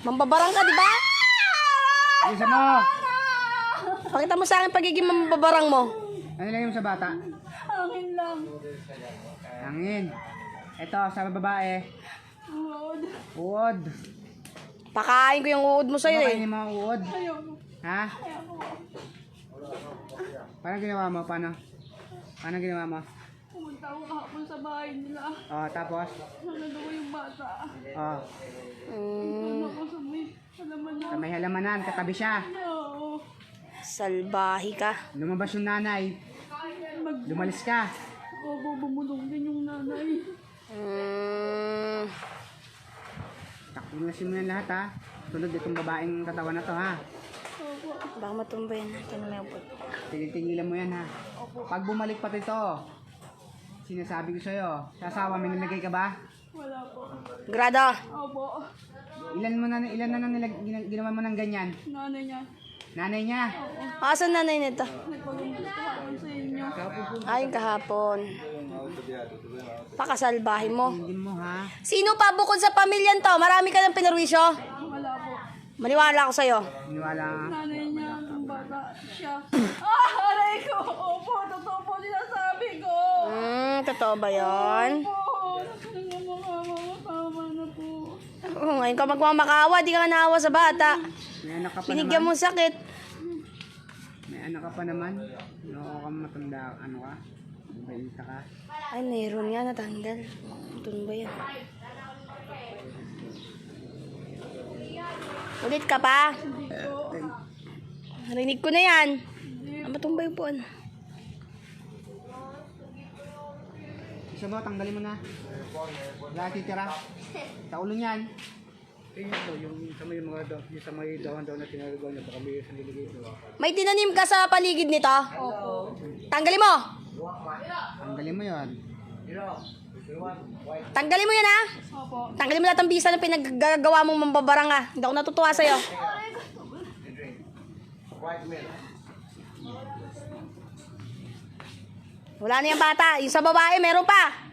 Mambabarang ka, di ba? Isa mo! Pakita mo sa akin pagiging mambabarang mo. Ano lang yung sa bata? Hangin lang. Hangin. Ito, sa babae. Uod. Uod. Pakain ko yung uod mo sa'yo Ano eh. kainin mga uod? Ayoko. Ha? Ayoko. Paano ginawa mo? Paano? Paano ginawa mo? Pumunta ako kahapon sa bahay nila. Oh, tapos? Nandun ko yung bata. Oh, Nandun ako sa may halaman na. sa may halamanan, katabi siya. Oo. Salbahi ka. Lumabas yung nanay. Lumalis ka. Opo, bumulong din yung nanay. Takunasin mo yan lahat ha. Tulad itong babaeng katawan na to ha. Opo. Baka matumbayin natin na may upot. Tigil-tigilan mo yan ha. Pag bumalik pa ito, sinasabi ko sa'yo, sa asawa may nilagay ka ba? Wala po. Grado. Opo. Ilan na ginawa mo ng ganyan? Nanay niya. Nanay niya. Asan nanay nito? Nagpagulong kahapon sa inyo. Ayun kahapon. Pakasalbahin mo. Hindi mo ha. Sino pa bukod sa pamilyan to? Marami ka ng pinarwisyo? Wala po. Maniwala ako sa'yo. Iniwala ka. Nanay niya, ng bata, siya. Aray ko! Opo, totoo po sinasabi ko! Totoo ba yun? Opo, tama na po. Ngayon ka magmamakawa, di ka naawa sa bata. May anak ka pa Binigyan naman. mo sakit. May anak ka pa naman. Oo ka matanda. Ano ka? Baita ka. Ay, meron nga natanggal. Ito ba yan? Ulit ka pa? Narinig ko na yan. Ang matumbay po. Isa mo, tanggalin mo na. Wala titira. Sa ulo niyan. Tingin ko, yung sa may mga yung sa may dawan-dawan na tinagawa niya, baka may sanilagay ito. May tinanim ka sa paligid nito? Opo. Tanggalin mo! Tanggalin mo yun. Tanggalin mo yan ha! Opo. Tanggalin mo lahat ng bisa na pinaggagawa mong mambabarang ha. Hindi ako natutuwa sa'yo. Wala na yung bata. Yung sa babae, meron pa.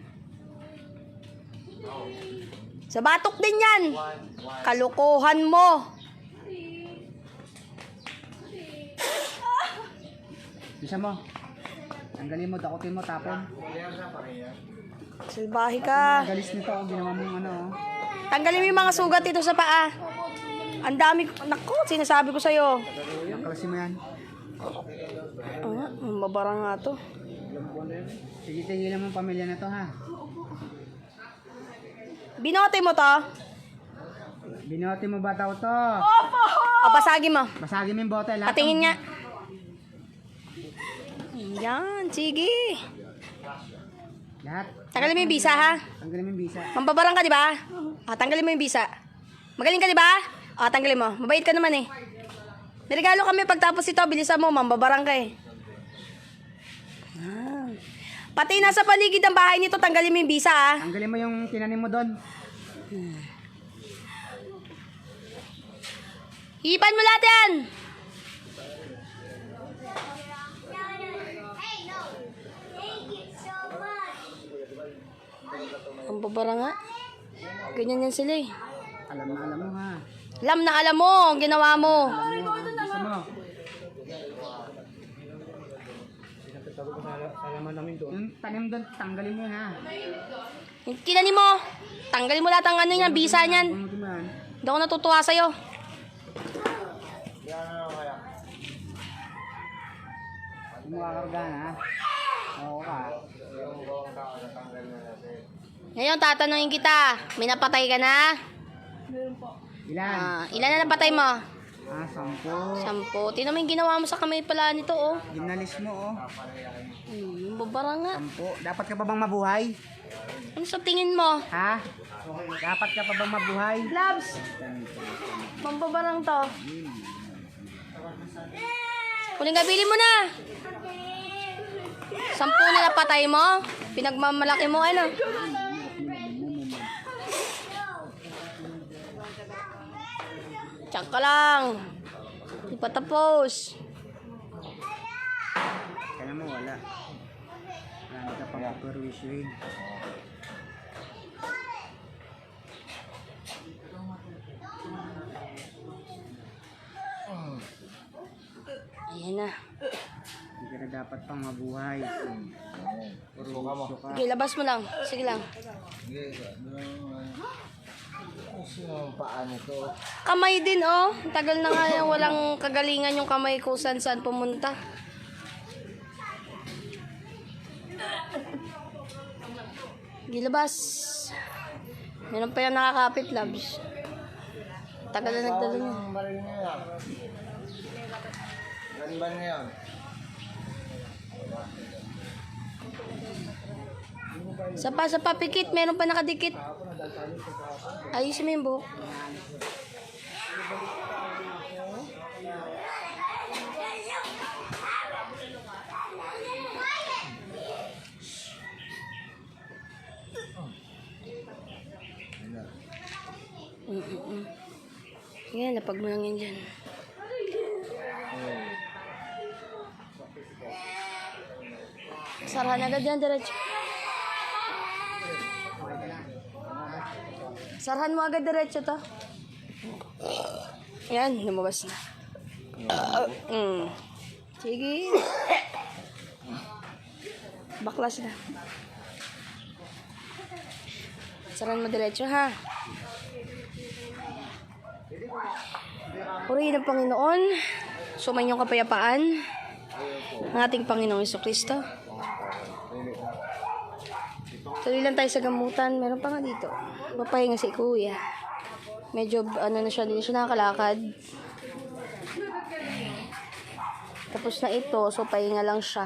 Sa batok din yan. Kalukuhan mo. Isa mo. Tanggalin mo, dakutin mo, tapon. Salbahi ka. Galis nito, ginawa mo yung ano. Tanggalin mo yung mga sugat dito sa paa. Ang dami. Naku, sinasabi ko sa'yo. Naklasin mo yan. Mabarang nga to. Sige, tigilan mo ang pamilya na to ha. Binote mo to. Binote mo ba daw to? O, basagin mo. Basagin mo yung bote. Lahat Patingin nga. Yan, sige. Lahat. Tanggalin mo yung bisa, ha? Tanggalin mo yung bisa. Mambabarang ka, di ba? Tanggalin mo yung bisa. Magaling ka, di ba? Tanggalin mo. Mabait ka naman eh. Niregalo kami pagtapos ito, bilisan mo, mambabarang ka eh. Pati nasa paligid ng bahay nito, tanggalin mo yung bisa, ha? Tanggalin mo yung tinanim mo doon. Hipan mo lahat yan! Ang babara nga. Ganyan yan sila eh. Alam mo ha. Alam na alam mo, ang ginawa mo. Isa mo. Yung tanim doon, tanggalin mo yun ha. Yung tinanim mo, tanggalin mo lahat ang ano niyan, bisa niyan. Punutin mo yan. Hindi ako natutuwa sa'yo. Hindi mo kakarga ha. Oo ka. Ngayon, tatanungin kita, may napatay ka na? Meron po. Ilan? Ilan na napatay mo? 10. 10. Tingnan mo yung ginawa mo sa kamay pala nito, oh. Ginalis mo oh. Babara nga. 10. Dapat ka pa bang mabuhay? Ano sa tingin mo? Ha? Dapat ka pa bang mabuhay? Gloves! Mambabarang to. Kuning gabili mo na. 10 na napatay mo. Pinagmamalaki mo, ano? Tiyak ka lang. Di pa tapos. Kaya mo wala. Marami ka pang perwisyohin. Ayan na. Hindi ka na dapat pang mabuhay. Puro gusto ka. Sige, labas mo lang. Sige lang. Paano to? Kamay din, oh. Tagal na nga yung walang kagalingan yung kamay ko saan pumunta. Gilabas. Meron pa yung nakakapit, loves. Tagal na nagdala niya. Ang baril niya yan. Ganun ba niya yan? Sa pa, pikit. Meron pa nakadikit. Ayusin mo yung buhok. Sige, lapag mo lang yan dyan. Sarahan agad yan, diretso. Sarahan mo agad diretso to. Yan, lumabas na. Sige. Baklas na. Sarahan mo diretso, ha? Purihin ang Panginoon. Sumayin yung kapayapaan ng ating Panginoong Jesucristo. Tuloy lang tayo sa gamutan. Meron pa nga dito. Mapahinga si Kuya. Medyo, na siya, hindi siya nakakalakad. Tapos na ito, so pahinga lang siya.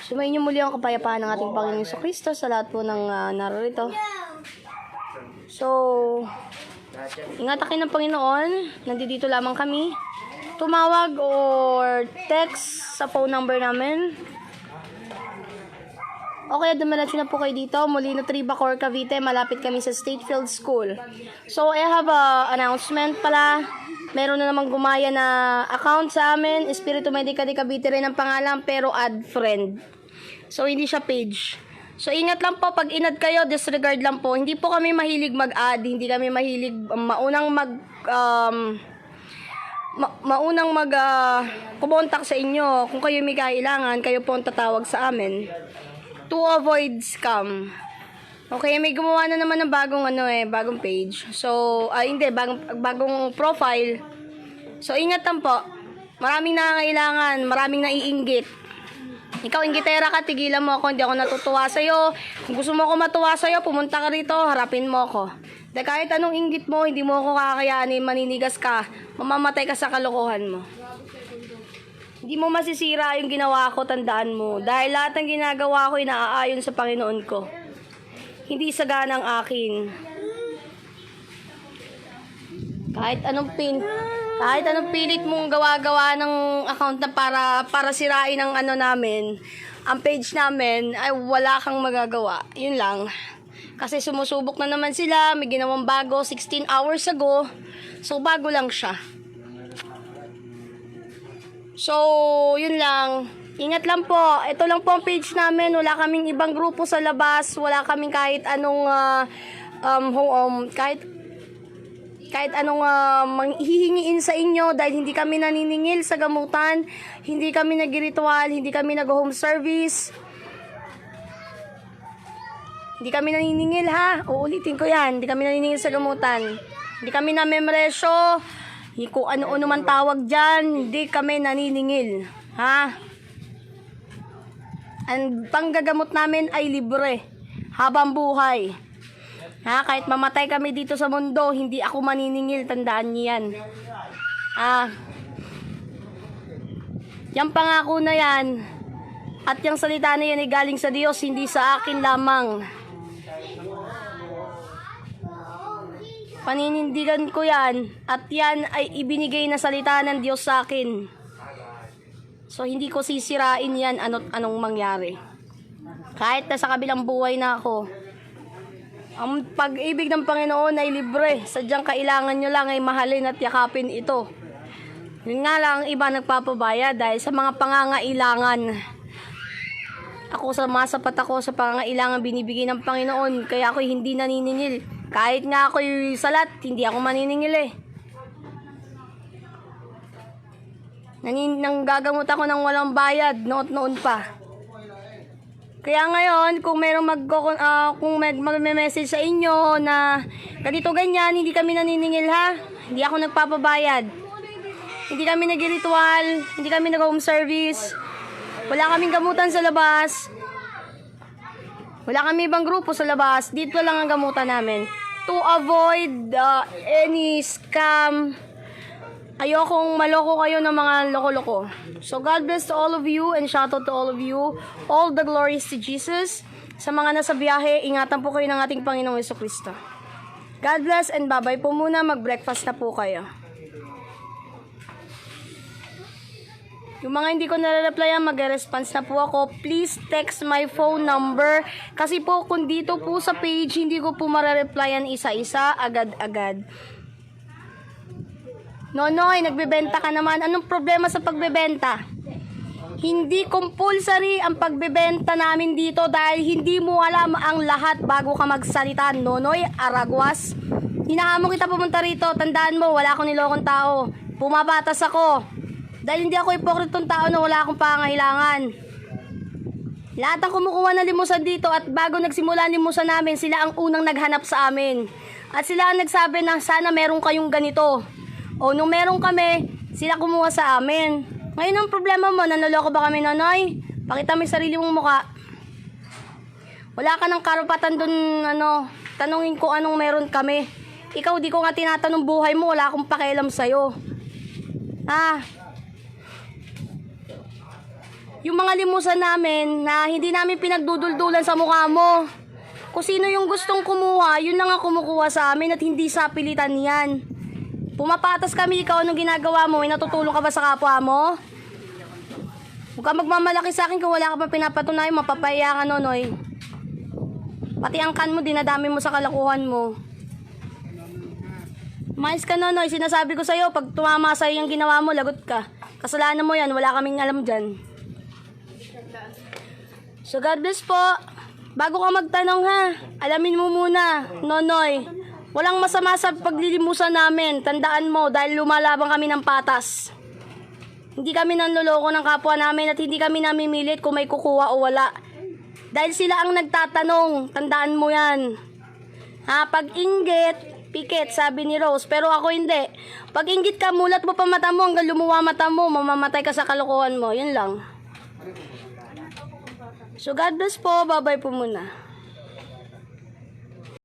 Sumayin niyo muli ang kapayapaan ng ating Panginoong Jesucristo sa lahat po ng narito. So, ingatan kayo ng Panginoon. Nandito lamang kami. Tumawag or text sa phone number namin. Okay, dumiretso na po kayo dito. Molino 3, Bacoor, Cavite. Malapit kami sa State Field School. So, I have a announcement pala. Meron na namang gumaya na account sa amin. Espiritu Medica de Cavite rin ang pangalan, pero add friend. So, hindi siya page. So, ingat lang po. Pag inad kayo, disregard lang po. Hindi po kami mahilig mag-add. Hindi kami mahilig kumontak sa inyo. Kung kayo may kailangan, kayo po ang tatawag sa amin. To avoid scam. Okay, may gumawa na naman ng bagong page. So, bagong profile. So, ingat lang po. Maraming nangangailangan, maraming naiinggit. Ikaw, inggitera ka, tigilan mo ako, hindi ako natutuwa sa'yo. Kung gusto mo ako matuwa sa'yo, pumunta ka rito, harapin mo ako. Dahil kahit anong inggit mo, hindi mo ako kakayanin, maninigas ka, mamamatay ka sa kalokohan mo. Hindi mo masisira yung ginawa ko, tandaan mo. Dahil lahat ng ginagawa ko, inaayon sa Panginoon ko. Hindi sagana ang akin. Kahit anong pilit mong gawa-gawa ng account na para sirain ang namin, ang page namin, ay wala kang magagawa. Yun lang. Kasi sumusubok na naman sila, may ginawang bago 16 hours ago. So, bago lang siya. So, yun lang. Ingat lang po. Ito lang po ang page namin. Wala kaming ibang grupo sa labas. Wala kaming kahit anong kahit anong hihingiin sa inyo dahil hindi kami naniningil sa gamutan, hindi kami nag-ritual, hindi kami nag-home service. Hindi kami naniningil, ha? Uulitin ko yan. Hindi kami naniningil sa gamutan. Hindi kami namemresyo. Kung ano-ano man tawag dyan, hindi kami naniningil. Ha? Ang panggagamot namin ay libre. Habang buhay. Ha? Kahit mamatay kami dito sa mundo, hindi ako maniningil. Tandaan niyo yan. Yang pangako na yan. At yung salita na yan ay galing sa Diyos, hindi sa akin lamang. Paninindigan ko yan. At yan ay ibinigay na salita ng Diyos sa akin. So, hindi ko sisirain yan anong mangyari. Kahit nasa kabilang buhay na ako. Ang pag-ibig ng Panginoon ay libre. Sadyang kailangan nyo lang ay mahalin at yakapin ito. Yun nga lang, iba nagpapabaya dahil sa mga pangangailangan. Ako masapat ako sa pangangailangan binibigay ng Panginoon. Kaya ako hindi naniningil. Kahit nga ako'y salat, hindi ako maniningil eh. Nanggagamot ako ng walang bayad, noon pa. Kaya ngayon, kung merong magme-message sa inyo na ganito ganyan, hindi kami naniningil ha. Hindi ako nagpapabayad. Hindi kami nag-ritual, hindi kami nag-home service. Wala kaming gamutan sa labas. Wala kami ibang grupo sa labas. Dito lang ang gamutan namin. To avoid any scam. Ayokong maloko kayo ng mga loko-loko. So God bless to all of you and shout out to all of you. All the glories to Jesus. Sa mga nasa biyahe, ingatan po kayo ng ating Panginoong Jesucristo. God bless and bye-bye po muna. Mag-breakfast na po kayo. Yung mga hindi ko nare-replyan, mag-response na po ako. Please text my phone number. Kasi po, kung dito po sa page, hindi ko po mare-replyan isa-isa, agad-agad. Nonoy, nagbebenta ka naman. Anong problema sa pagbebenta? Hindi compulsory ang pagbebenta namin dito dahil hindi mo alam ang lahat bago ka magsalita. Nonoy, Aragwas. Hinahamon kita pumunta rito. Tandaan mo, wala akong nilokong tao. Pumapatas ako. Dahil hindi ako hipokritong tao na wala akong pangangailangan. Lahat ang kumukuha ng limusan dito at bago nagsimula ang limusan namin, sila ang unang naghanap sa amin. At sila ang nagsabi na sana meron kayong ganito. O nung meron kami, sila kumuha sa amin. Ngayon ang problema mo, nanloloko ba kami, Nonoy? Pakita mo yung sarili mong muka. Wala ka ng karapatan dun, tanungin ko anong meron kami. Ikaw, di ko nga tinatanong buhay mo, wala akong pakialam sa'yo. Yung mga limusan namin na hindi namin pinagduduldulan sa mukha mo. Kung sino yung gustong kumuha, yun na nga kumukuha sa amin at hindi sa pilitan yan. Pumapatas kami, ikaw anong ginagawa mo? Natutulong ka ba sa kapwa mo? Huwag ka magmamalaki sa akin kung wala ka pa pinapatunayan, mapapaya ka, Nonoy. Pati ang kan mo, dinadami mo sa kalakuhan mo. Mais ka, Nonoy, sinasabi ko sa'yo, pag tumama sa'yo yung ginawa mo, lagot ka. Kasalanan mo yan, wala kaming alam dyan. So God bless po. Bago ka magtanong ha, alamin mo muna, Nonoy. Walang masama sa paglilimusan namin. Tandaan mo, dahil lumalaban kami ng patas. Hindi kami nanloloko ng kapwa namin at hindi kami namimilit kung may kukuha o wala. Dahil sila ang nagtatanong, tandaan mo yan. Pag inggit, pikit, sabi ni Rose. Pero ako hindi. Pag inggit ka, mulat mo pa mata mo hanggang lumuwa mata mo, mamamatay ka sa kalokohan mo. Yun lang. So God bless po. Bye-bye po muna.